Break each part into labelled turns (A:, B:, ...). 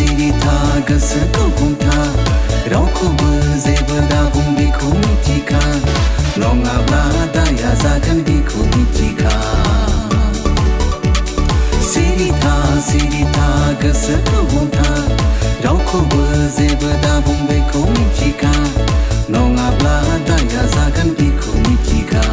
A: सिरिथा गोसोखौ हमथा रावखौबो जेबो दाबुं बेखौ मिथिखा नङाब्ला दाया जागोन बेखौ मिथिखा सिरिथा गोसोखौ हमथा रावखौबो जेबो दाबुं बेखौ मिथिखा नङाब्ला दाया जागोन बेखौ मिथिखा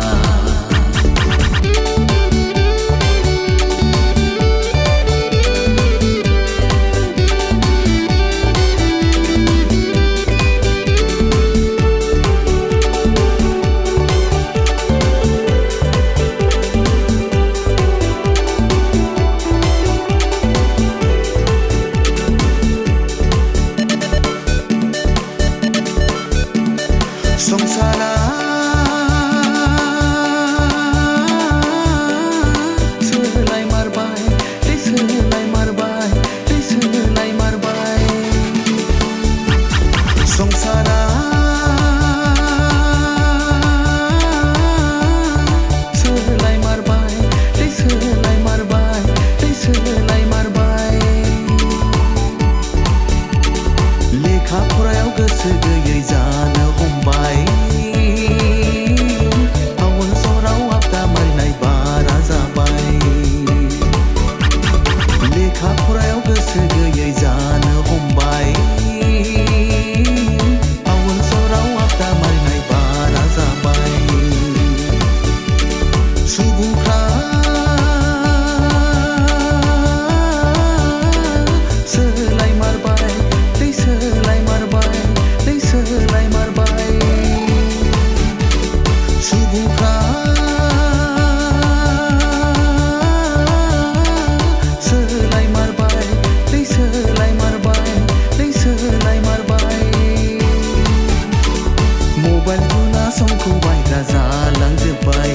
A: संसारा सोलाय मारबाय दै सोलाय मारबाय दै सोलाय मारबाय संसारा सोलाय मारबाय दै सोलाय मारबाय दै सोलाय मारबाय लेखा फरायाव गोसो गैयै जानो हमबाय टाउन सहराव आबदा मारिनाय बारा जाबाय लेखा फरायाव गोसो गैयै जानो हमबाय टाउन सहराव आबदा मारिनाय बारा जाबाय सुबुंफ्रा सोलाय मारबाय दै सोलाय मारबाय दै सोलाय मारबाय सुबुंफ्रा सोलाय मारबाय दै सोलाय मारबाय दै सोलाय मारबाय मबाइल फना समखौ बायग्रा जालांजोब्बाय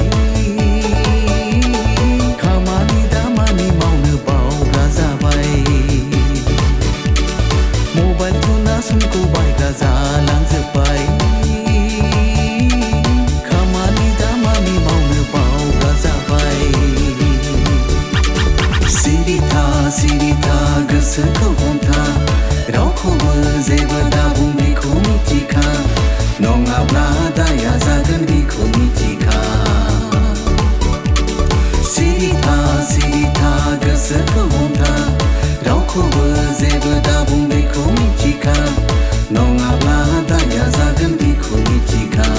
A: खामानि दामानि मावनो बावग्रा जाबाय मबाइल फना समखौ बायग्रा जालांजोब्बाय खामानि दामानि मावनो बावग्रा जाबाय सिरिथा गोसोखौ हमथा रावखौबो जेबो दाबुं बेखौ मिथिखा नङाब्ला दाया जागोन बेखौ मिथिखा सिरिथा गोसोखौ हमथा रावखौबो जेबो दाबुं बेखौ मिथिखा नङाब्ला दाया जागोन बेखौ मिथिखा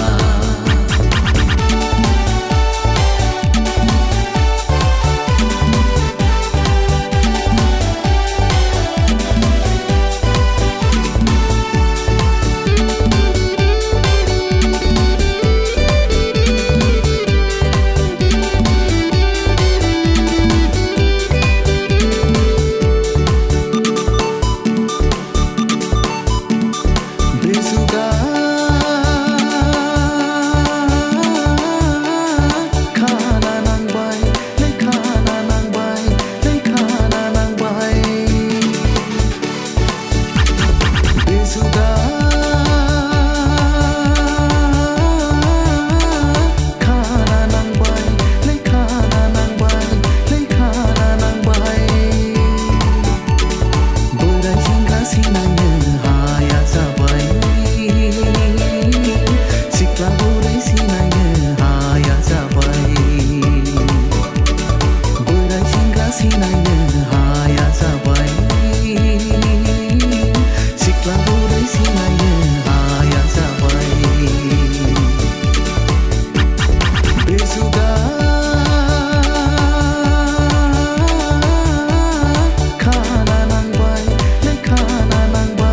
A: खाना नांबाय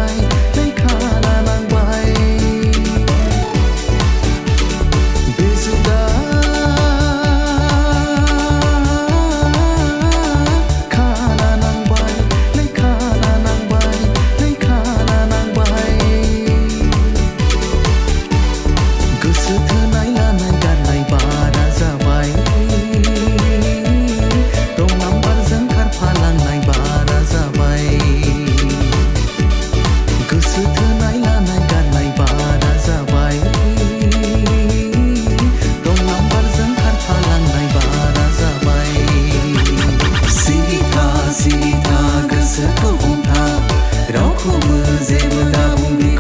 A: रावखौबो जेबो दाबुं दे